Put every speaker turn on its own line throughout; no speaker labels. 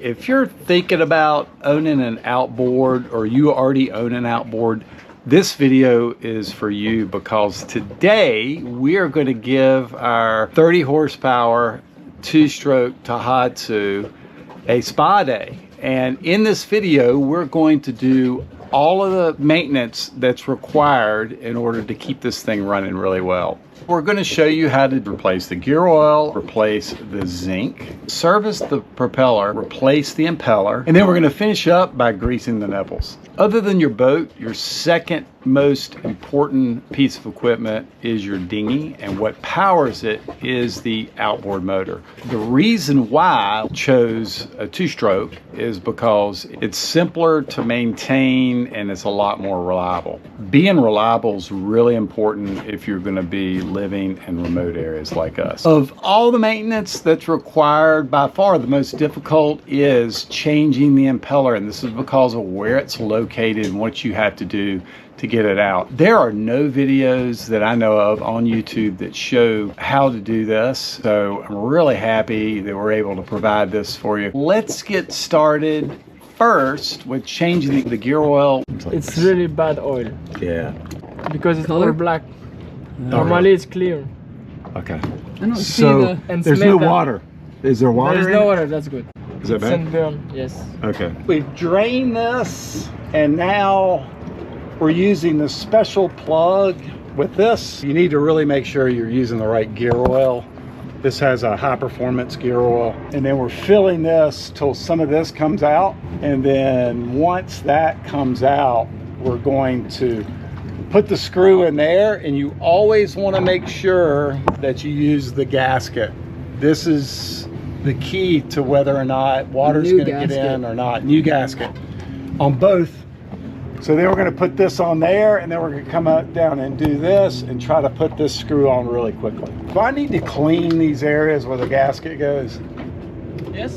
if you're thinking about owning an outboard or you already own an outboard, this video is for you, because today we are going to give our 30 horsepower two-stroke tohatsu a spa day. And in this video, we're going to do all of the maintenance that's required in order to keep this thing running really well. We're going to show you how to replace the gear oil, replace the zinc, service the propeller, replace the impeller, and then we're going to finish up by greasing the nipples. Other than your boat, your second most important piece of equipment is your dinghy, and what powers it is the outboard motor. The reason why I chose a two-stroke is because it's simpler to maintain and it's a lot more reliable. Being reliable is really important if you're going to be living in remote areas like us. Of all the maintenance that's required, by far the most difficult is changing the impeller, and this is because of where it's located and what you have to do to get it out. There are no videos that I know of on YouTube that show how to do this, so I'm really happy that we're able to provide this for you. Let's get started first with changing the gear oil.
It's really bad oil.
Yeah.
Because it's all black. Normally it's clear.
Okay.
I don't
so there's no water. Is there water?
There's no water, that's good.
Is that bad?
Sunburn, yes.
Okay. We've drained this, and now we're using the special plug. With this, you need to really make sure you're using the right gear oil. This has a high performance gear oil, and then we're filling this till some of this comes out, and then once that comes out, we're going to put the screw in there, and you always want to make sure that you use the gasket. This is the key to whether or not water's going to get in or not. New gasket on both. So then we're going to put this on there, and then we're going to come up down and do this and try to put this screw on really quickly. Do I need to clean these areas where the gasket goes?
Yes.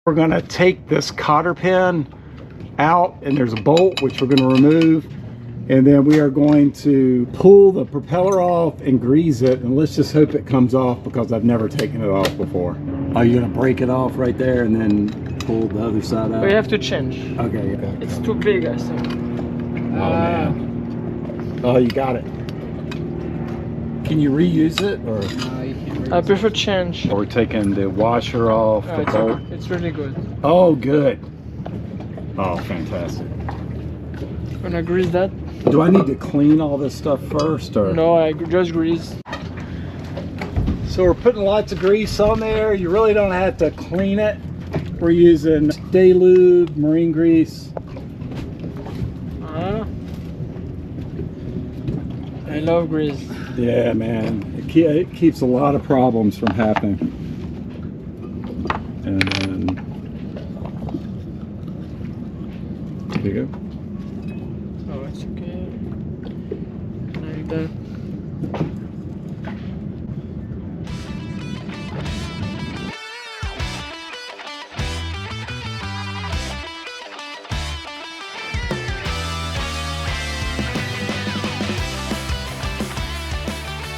We're going to take this cotter pin out, and there's a bolt which we're going to remove, and then we are going to pull the propeller off and grease it, and let's just hope it comes off because I've never taken it off before. Are you going to break it off right there and then pull the other side out?
We have to change.
Okay, okay.
It's too big, I think.
Oh man. Oh, you got it. Can you reuse it, or?
I prefer change.
We're taking the washer off, the bolt.
It's really good.
Oh, good. Oh, fantastic.
Gonna grease that?
Do I need to clean all this stuff first, or?
No, I just grease.
So we're putting lots of grease on there. You really don't have to clean it. We're using Stay Lube marine grease.
I love grease.
Yeah, man. It keeps a lot of problems from happening. And then there you go.
Oh, it's okay. Like that.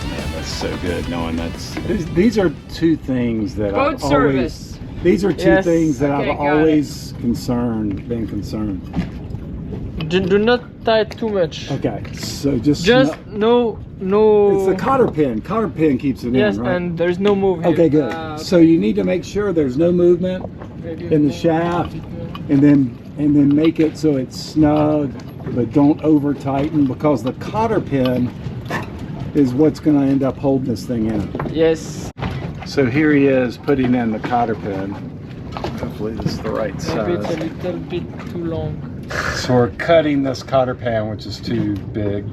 Man, that's so good knowing that's. These are two things that
Boat
I've
service.
always. These are two things that
okay,
I've always been concerned.
Do not tie it too much.
Okay, so just
no.
It's the cotter pin. Cotter pin keeps it
yes,
in, right?
and there's no move here.
Okay, good. So you need to make sure there's no movement in the shaft, and then make it so it's snug, but don't over tighten, because the cotter pin is what's going to end up holding this thing in.
Yes.
So here he is putting in the cotter pin. Hopefully this is the right
Maybe
size.
it's a little bit too long.
So we're cutting this cotter pan, which is too big,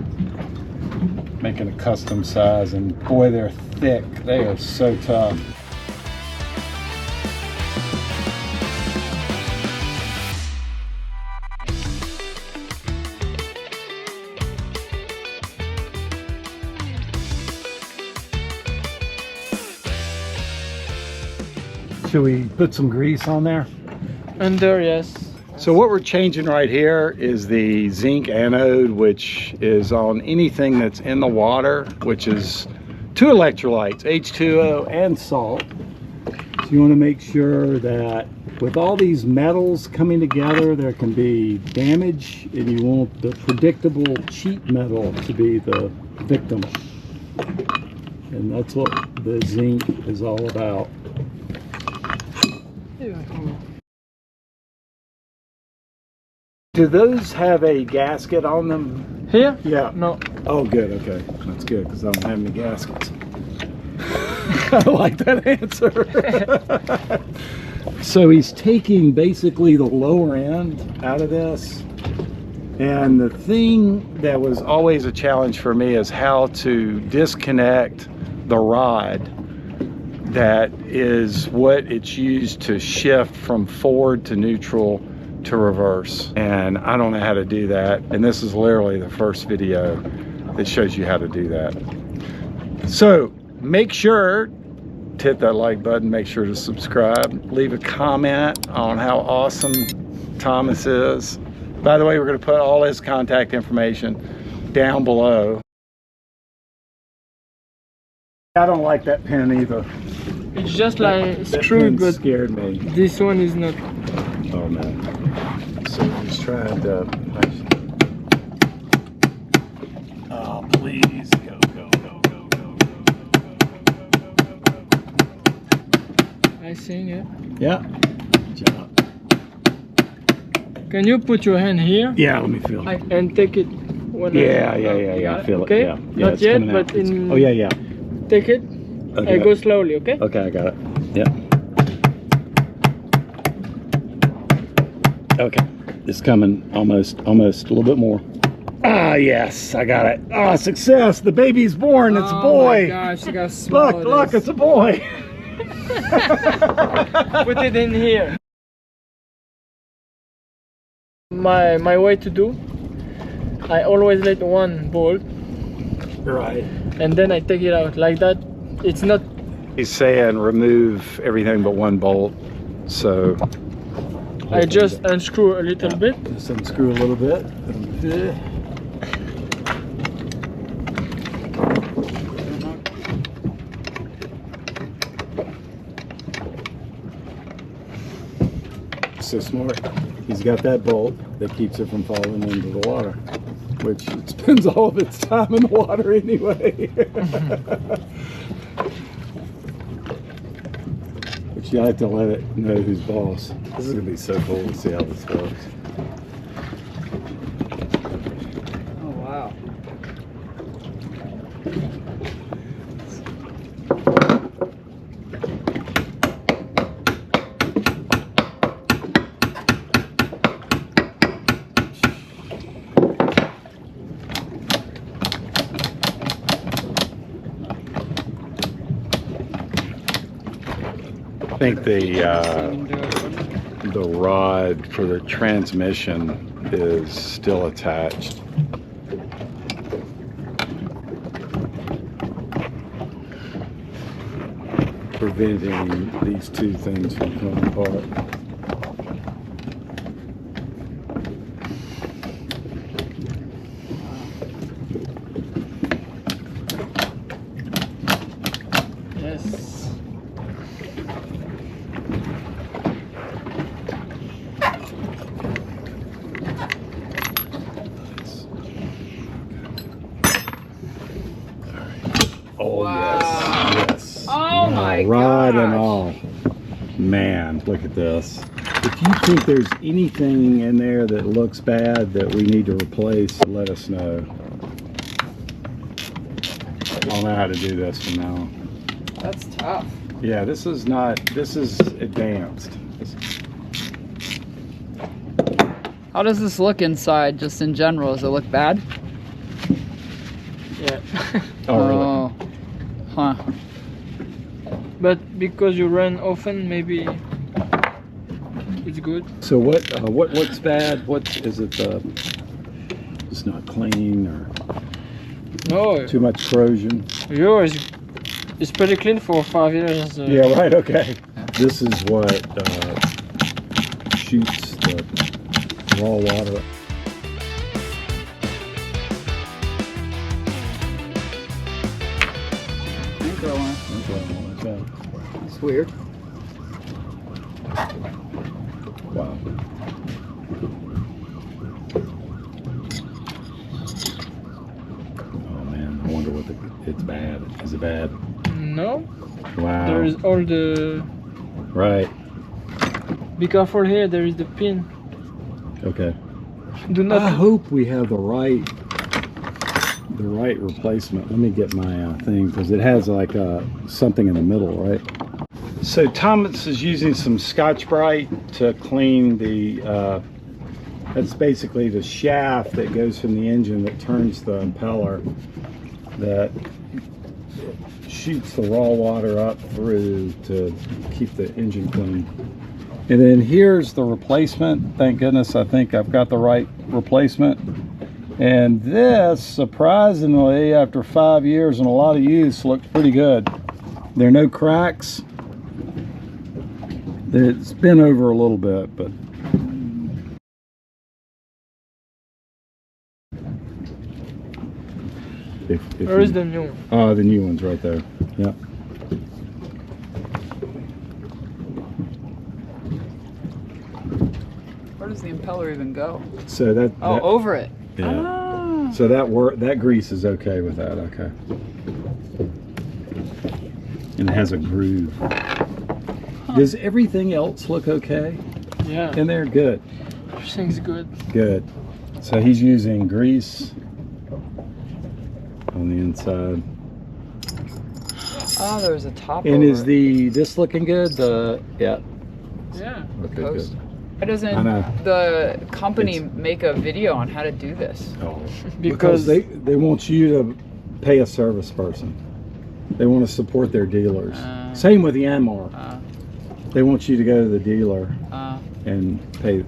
making a custom size, and boy, they're thick. They are so tough. Should we put some grease on there?
Under, yes.
So what we're changing right here is the zinc anode, which is on anything that's in the water, which is 2 electrolytes, H2O and salt. So you want to make sure that with all these metals coming together, there can be damage, and you want the predictable cheap metal to be the victim. And that's what the zinc is all about. Do those have a gasket on them?
Here?
Yeah.
No.
Oh, good. Okay. That's good, because I don't have any gaskets. I like that answer. So he's taking basically the lower end out of this. And the thing that was always a challenge for me is how to disconnect the rod that is what it's used to shift from forward to neutral to reverse. And I don't know how to do that. And this is literally the first video that shows you how to do that. So make sure to hit that like button, make sure to subscribe, leave a comment on how awesome Thomas is. By the way, we're going to put all his contact information down below. I don't like that pen either.
It's just like
That
screwed,
pen
but
scared me.
this one is not.
Oh man. So he's trying to. Oh please, go, go, go, go, go, go, go, go, go, go, go.
I think, yeah.
Yeah. Good job.
Can you put your hand here?
Yeah, let me feel it.
And take it when
Yeah,
I
feel
okay?
it. Yeah.
Not
it's
yet,
coming out.
but in.
Oh yeah.
Take it.
Okay.
And go slowly, okay?
Okay, I got it. Yeah. Okay, it's coming almost, a little bit more. Ah, yes, I got it. Ah, success! The baby's born. It's a boy.
Oh my gosh, you got small.
Look, it's a boy.
Put it in here. My way to do, I always let one bolt,
Right.
and then I take it out like that. It's not.
He's saying remove everything but one bolt. So
I just unscrew a little bit.
Just unscrew a little bit. So smart. He's got that bolt that keeps it from falling into the water, which it spends all of its time in the water anyway. But you have to let it know who's boss. This is gonna be so cool to see how this works.
Oh wow.
I think the rod for the transmission is still attached. Preventing these two things from coming apart.
Yes.
Oh
Wow.
yes.
Oh my
rod and
gosh.
all. Man, look at this. If you think there's anything in there that looks bad that we need to replace, let us know. I'll know how to do this from now on.
That's tough.
Yeah, this is advanced.
How does this look inside, just in general? Does it look bad?
Yeah.
Oh, really?
Oh. Huh.
But because you run often, maybe it's good.
So what looks bad? What is it? It's not clean or
No,
too much corrosion?
yours is pretty clean for 5 years.
Yeah, right. Okay. This is what shoots the raw water.
Okay. It's weird.
Wow. Oh man, I wonder what it's bad. Is it bad?
No.
Wow.
There is all the.
Right.
Be careful here. There is the pin.
Okay.
Do not.
I hope we have the right replacement. Let me get my thing, because it has like something in the middle, right? So Thomas is using some Scotch-Brite to clean the that's basically the shaft that goes from the engine that turns the impeller, that shoots the raw water up through to keep the engine clean. And then here's the replacement. Thank goodness, I think I've got the right replacement. And this, surprisingly, after 5 years and a lot of use, looks pretty good. There are no cracks. It's been over a little bit, but
Where is the new one?
Oh, the new one's right there. Yeah.
Where does the impeller even go?
So that.
Oh, over it.
Yeah.
Ah.
So that grease is okay with that. Okay. And it has a groove. Does everything else look okay?
Yeah.
In there? Good.
Everything's good.
Good. So he's using grease on the inside.
Oh, there's a top.
And
over
is
it.
this looking good? Yeah.
Yeah.
Okay,
Post.
good.
Why doesn't the company make a video on how to do this?
Oh,
Because
they want you to pay a service person. They want to support their dealers. Same with the Yanmar. They want you to go to the dealer and pay.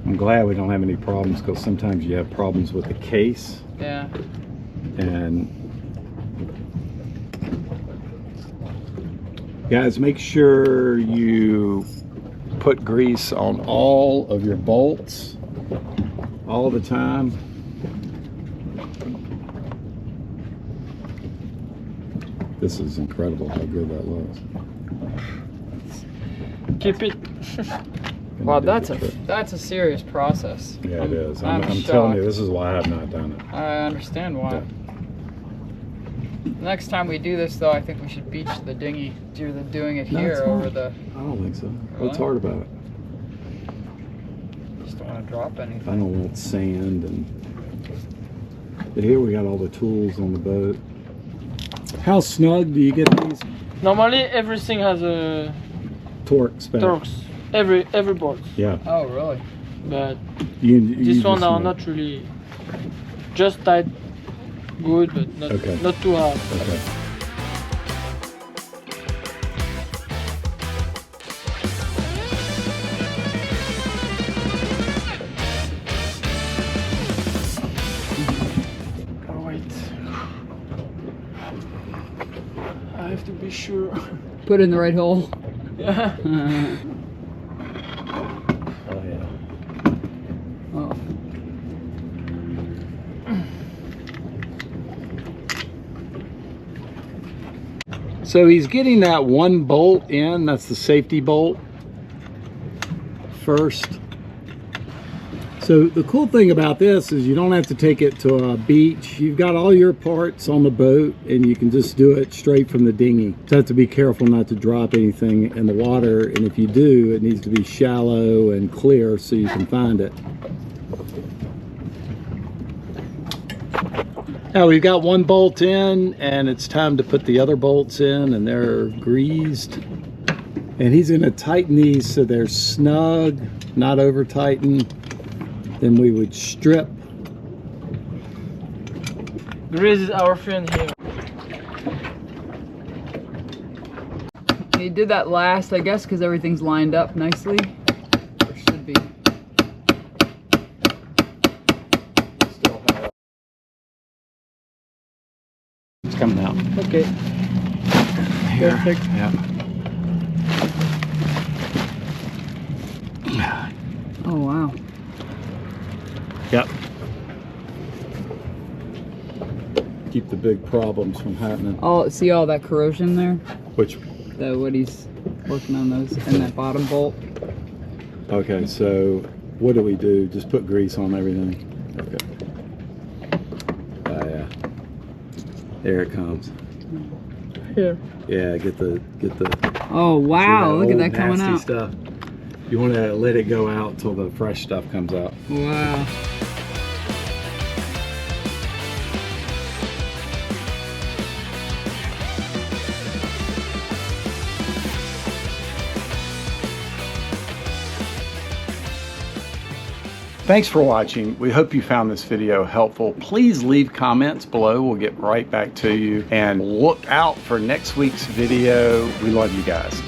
I'm glad we don't have any problems, because sometimes you have problems with the case.
Yeah.
And guys, make sure you put grease on all of your bolts all the time. This is incredible how good that looks.
keep it.
Wow, that's a serious process.
Yeah, it is.
I'm
I'm telling
shocked.
you, this is why I have not done it.
I understand why.
Yeah.
Next time we do this, though, I think we should beach the dinghy. You're doing it
No,
here
it's
over
fine.
the.
I don't think so.
Really?
What's hard about it?
Just don't want to drop anything.
I don't want sand and. But here we got all the tools on the boat. How snug do you get these?
Normally everything has a
Torque spec.
torques. Every board.
Yeah.
Oh, really?
But
You
this one
just
are
know.
not really just tight, good, but not
Okay.
not too hard.
Okay.
Oh wait, I have to be sure.
Put it in the right hole.
Yeah.
Oh yeah.
Oh.
So he's getting that one bolt in. That's the safety bolt first. So the cool thing about this is you don't have to take it to a beach. You've got all your parts on the boat and you can just do it straight from the dinghy. So you have to be careful not to drop anything in the water, and if you do, it needs to be shallow and clear so you can find it. Now we've got one bolt in, and it's time to put the other bolts in, and they're greased. And he's going to tighten these so they're snug, not over tightened. Then we would strip.
Grease is our friend here.
He did that last, I guess, because everything's lined up nicely. Or should be.
It's coming out.
Okay.
Here.
Perfect.
Yeah.
Oh, wow.
Yep. keep the big problems from happening.
See all that corrosion there?
Which?
What he's working on those, and that bottom bolt.
Okay, so what do we do? Just put grease on everything. Okay. Yeah. There it comes.
Here.
Yeah, get the.
Oh wow! Look at that coming out.
Stuff. You want to let it go out until the fresh stuff comes out.
Wow.
Thanks for watching. We hope you found this video helpful. Please leave comments below. We'll get right back to you. And look out for next week's video. We love you guys.